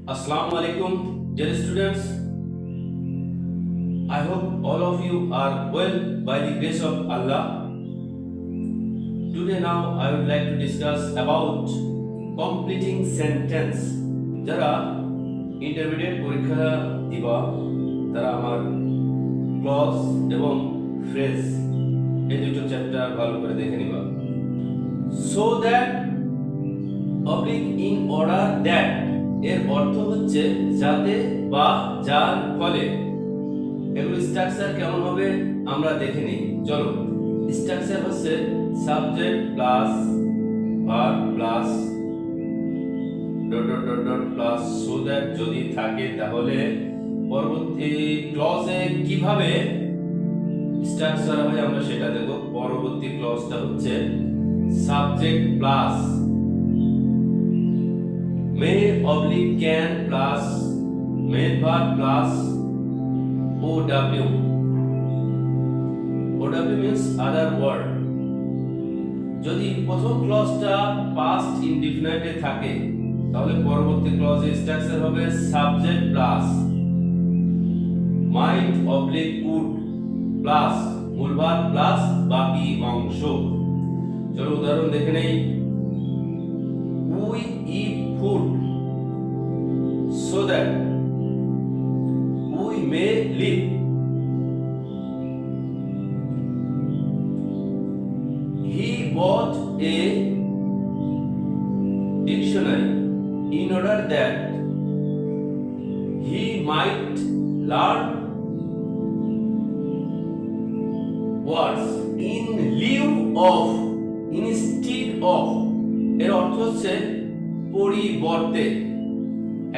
Assalamu alaikum, dear students. I hope all of you are well by the grace of Allah. Today now I would like to discuss about completing sentence. যারা intermediate পরীক্ষা দিবা তারা আমার clause এবং phrase এই দুটো chapter ভালো করে দেখে নিবা। So that oblique in order that এর অর্থ হচ্ছে যাতে বা যার ফলে। এগুলো স্ট্রাকচার কেমন হবে আমরা দেখে নিই। চলো, স্ট্রাকচার হচ্ছে subject plus verb plus dot dot dot dot plus so that যদি থাকে তাহলে পরবর্তী ক্লজে কিভাবে স্ট্রাকচার হয় আমরা সেটা দেখব। পরবর্তী ক্লজটা হচ্ছে subject plus may oblique can plus main verb plus OW. OW means other word. যদি প্রথম ক্লজটা past indefinite এ থাকে তাহলে পরবর্তী ক্লজে স্ট্রাকচার হবে subject plus might oblique could plus মূল ভার্ব প্লাস বাকি অংশ। চলো উদাহরণ দেখে নেই। We eat food so that we may live. He bought a dictionary in order that he might learn words in lieu of, instead of এর অর্থ হচ্ছে পরিবর্তে।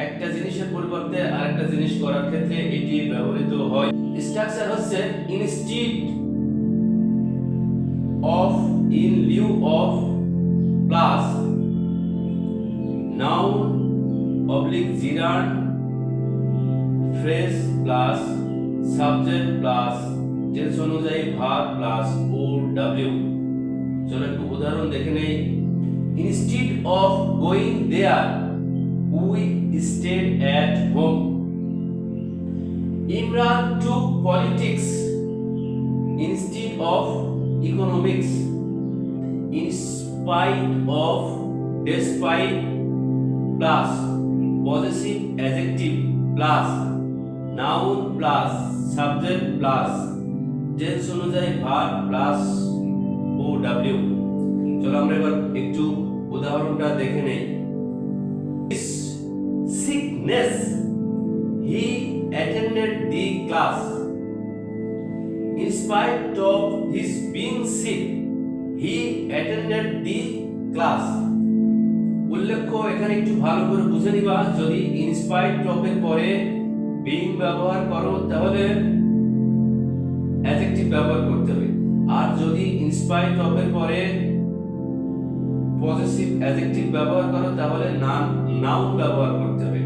একটা জিনিসের পরিবর্তে আরেকটা জিনিস করার ক্ষেত্রে এটি ব্যবহৃত হয়। স্ট্রাকচার হচ্ছে instead of, in Liu of plus noun oblique জিরান্ড phrase plus subject plus tense অনুযায়ী ভার্ব প্লাস ও ডাব্লিউ। চলো একটু উদাহরণ দেখে নেই। Instead of going there, we stayed at home. Imran took politics instead of economics. In spite of, despite plus possessive adjective plus noun plus subject plus tense অনুযায়ী verb plus OW। চলো আমরা এবার একটু উদাহরণটা দেখে নেই। Sickness, he attended the class. In spite of his being sick, he attended the class. উল্লেখ্য এখানে একটু ভালো করে বুঝে নিবা। যদি in spite of এর পরে being ব্যবহার করো তাহলে অ্যাডজেক্টিভ ব্যবহার করতে হবে, আর যদি in spite of এর পরে পজিটিভ অ্যাডজেক্টিভ ব্যবহার করো তাহলে নাউন ব্যবহার করতে হবে।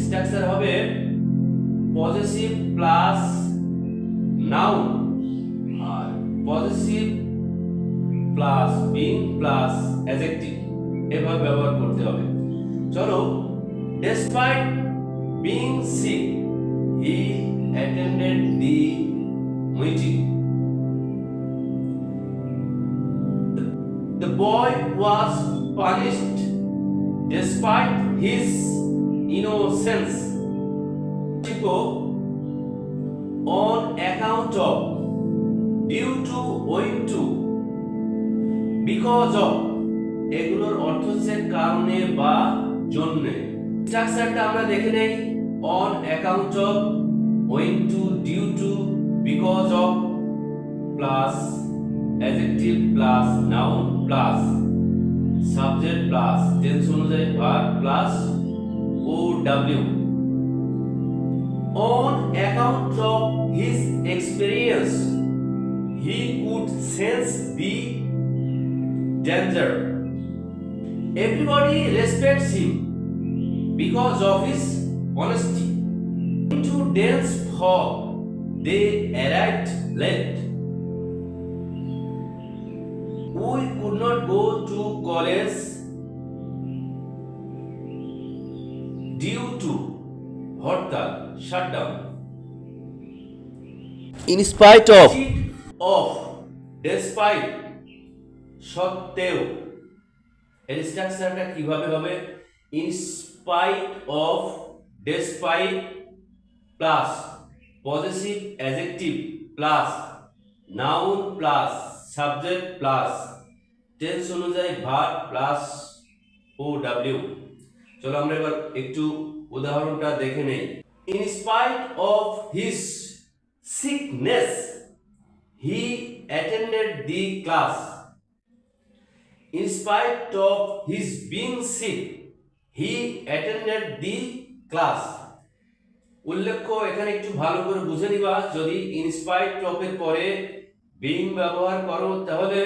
স্ট্রাকচার হবে পজিটিভ প্লাস নাউন আর positive plus being plus adjective এভাবে ব্যবহার করতে হবে। চলো, despite being sick he attended the meeting. The boy was punished despite his innocence. On account of, due to, owing to, because of এগুলোর অর্থ হচ্ছে কারণে বা জন্যে। স্ট্রাকচারটা আমরা দেখে নেই। on account of, owing to, due to, because of plus adjective plus noun plus subject plus tense অনুযায়ী verb plus OW. On account of his experience he could sense the danger. Everybody respects him because of his honesty. To dense fog they arrived late. to college due to hartal shutdown. In spite of despite সত্ত্বেও এর স্ট্রাকচারটা কিভাবে হবে? In spite of despite plus positive adjective plus noun plus subject plus tense অনুযায়ী verb plus ও ডাব্লিউ। চলো আমরা এবার একটু উদাহরণটা দেখে নেই। In spite of his sickness he attended the class. In spite of his being sick he attended the class. উল্লেখ্য এখানে একটু ভালো করে বুঝে নিবা, যদি ইনস্পাইট অফ এর পরে বিং ব্যবহার করো তাহলে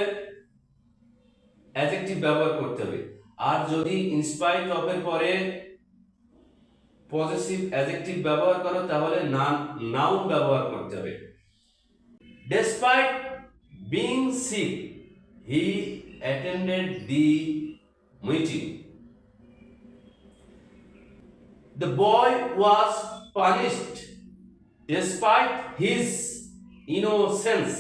অ্যাডজেক্টিভ ব্যবহার করতে হবে, আর যদি ইনস্পাইট অফ এর পরে পজিটিভ অ্যাডজেক্টিভ ব্যবহার করো তাহলে নাউন ব্যবহার করতে হবে। Despite being sick he attended the meeting. The boy was punished despite his innocence.